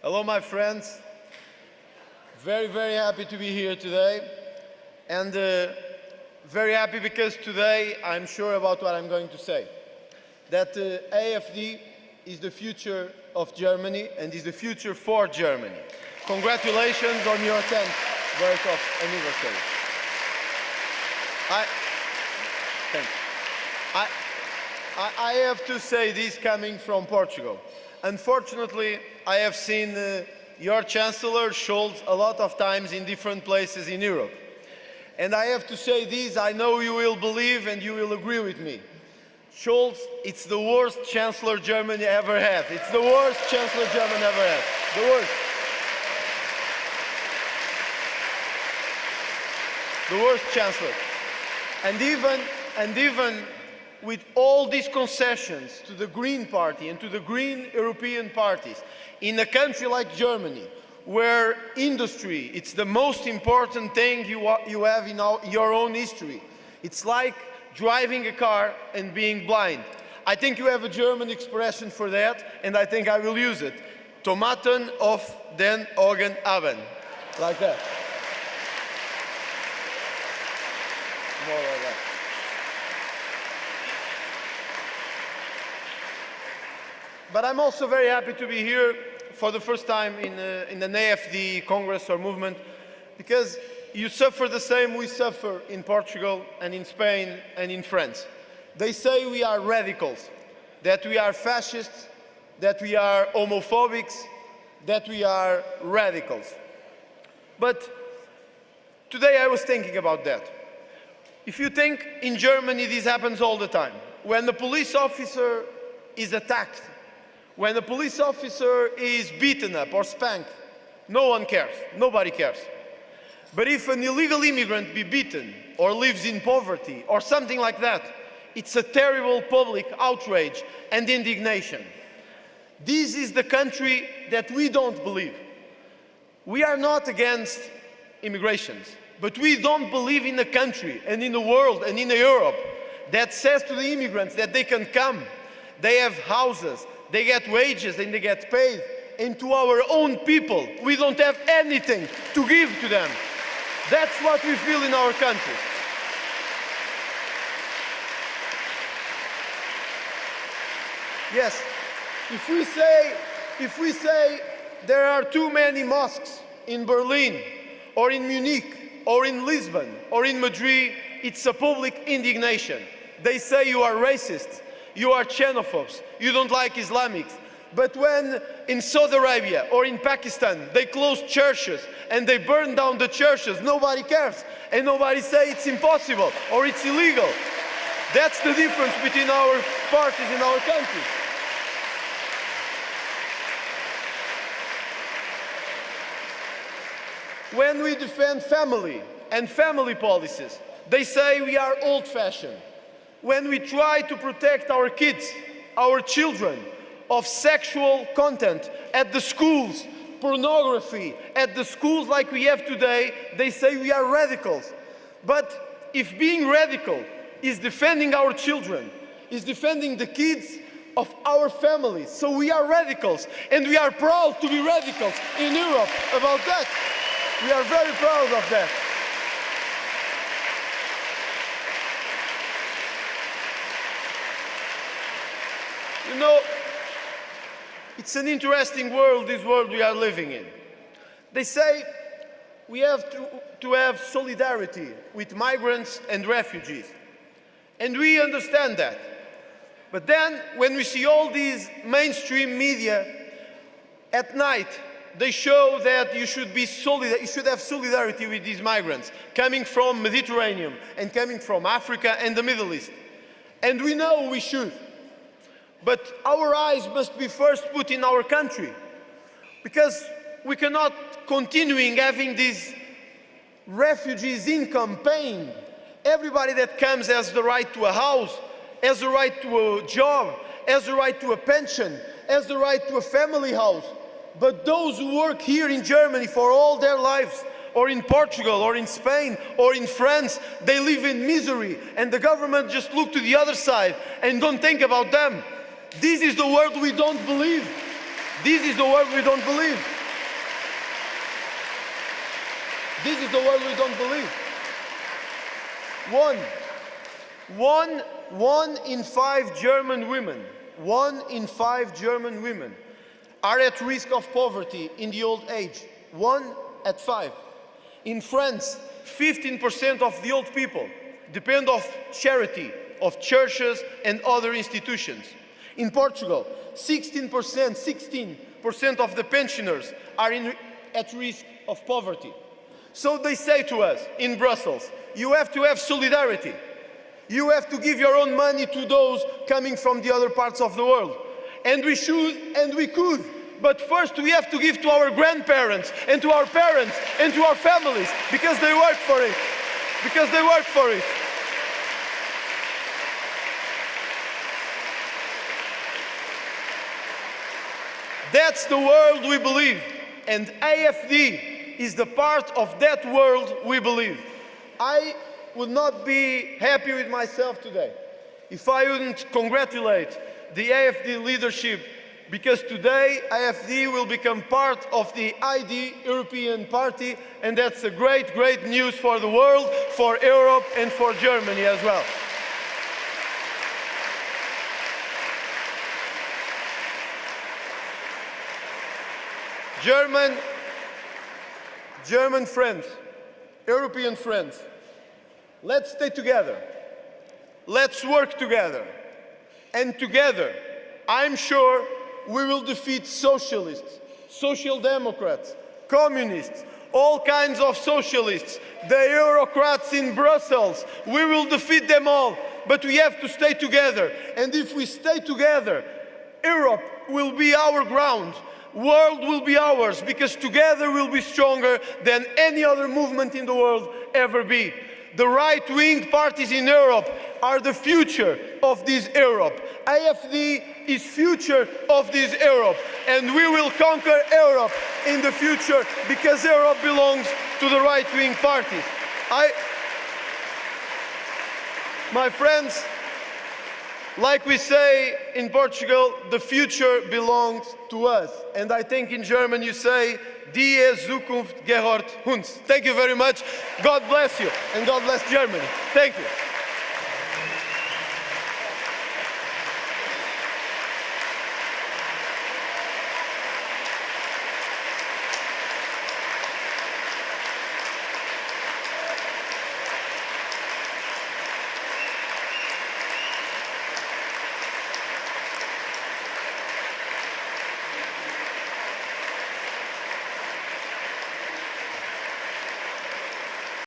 Hello, my friends. Very happy to be here today. And very happy because today I'm sure about what I'm going to say. That AfD is the future of Germany and is the future for Germany. Congratulations on your 10th birth of anniversary. I have to say this coming from Portugal. Unfortunately, I have seen your Chancellor Scholz a lot of times in different places in Europe. And I have to say this, I know you will believe and you will agree with me. Scholz, it's the worst Chancellor Germany ever had. It's the worst Chancellor Germany ever had. The worst. The worst Chancellor. And even with all these concessions to the Green Party and to the Green European parties, in a country like Germany, where industry, it's the most important thing you have in your own history. It's like driving a car and being blind. I think you have a German expression for that, and I think I will use it. Tomaten auf den Augen haben. Like that. More like that. But I'm also very happy to be here for the first time in an AfD Congress or movement, because you suffer the same we suffer in Portugal and in Spain and in France. They say we are radicals, that we are fascists, that we are homophobics, that we are radicals. But today I was thinking about that. If you think in Germany this happens all the time, when the police officer is attacked, when a police officer is beaten up or spanked, no one cares, nobody cares. But if an illegal immigrant be beaten or lives in poverty or something like that, it's a terrible public outrage and indignation. This is the country that we don't believe. We are not against immigrations, but we don't believe in a country and in the world and in Europe that says to the immigrants that they can come, they have houses, they get wages and they get paid, and to our own people, we don't have anything to give to them. That's what we feel in our country. Yes, if we say there are too many mosques in Berlin, or in Munich, or in Lisbon, or in Madrid, it's a public indignation. They say you are racists, you are xenophobes, you don't like Islamics. But when in Saudi Arabia or in Pakistan they close churches and they burn down the churches, nobody cares and nobody says it's impossible or it's illegal. That's the difference between our parties in our country. When we defend family and family policies, they say we are old-fashioned. When we try to protect our kids, our children, of sexual content at the schools, pornography at the schools like we have today, they say we are radicals. But if being radical is defending our children, is defending the kids of our families, so we are radicals, and we are proud to be radicals in Europe about that. We are very proud of that. You know, it's an interesting world, this world we are living in. They say we have to have solidarity with migrants and refugees. And we understand that. But then, when we see all these mainstream media at night, they show that you should have solidarity with these migrants coming from Mediterranean and coming from Africa and the Middle East. And we know we should. But our eyes must be first put in our country, because we cannot continue having these refugees income paying. Everybody that comes has the right to a house, has the right to a job, has the right to a pension, has the right to a family house. But those who work here in Germany for all their lives, or in Portugal, or in Spain, or in France, they live in misery, and the government just look to the other side and don't think about them. This is the world we don't believe. This is the world we don't believe. This is the world we don't believe. One in 5 German women, 1 in 5 German women are at risk of poverty in the old age. 1 at 5. In France, 15% of the old people depend on charity, of churches and other institutions. In Portugal, 16% of the pensioners are at risk of poverty. So they say to us in Brussels, you have to have solidarity. You have to give your own money to those coming from the other parts of the world. And we should and we could. But first we have to give to our grandparents and to our parents and to our families because they work for it. Because they work for it. That's the world we believe. And AfD is the part of that world we believe. I would not be happy with myself today if I wouldn't congratulate the AfD leadership, because today AfD will become part of the ID European Party, and that's a great, great news for the world, for Europe and for Germany as well. German friends, European friends, let's stay together. Let's work together. And together, I'm sure we will defeat socialists, social democrats, communists, all kinds of socialists, the Eurocrats in Brussels. We will defeat them all, but we have to stay together. And if we stay together, Europe will be our ground. World will be ours, because together we'll be stronger than any other movement in the world ever be. The right-wing parties in Europe are the future of this Europe. AfD is future of this Europe, and we will conquer Europe in the future because Europe belongs to the right-wing parties. My friends, like we say in Portugal, the future belongs to us. And I think in German you say, Die Zukunft gehört uns. Thank you very much. God bless you, and God bless Germany. Thank you.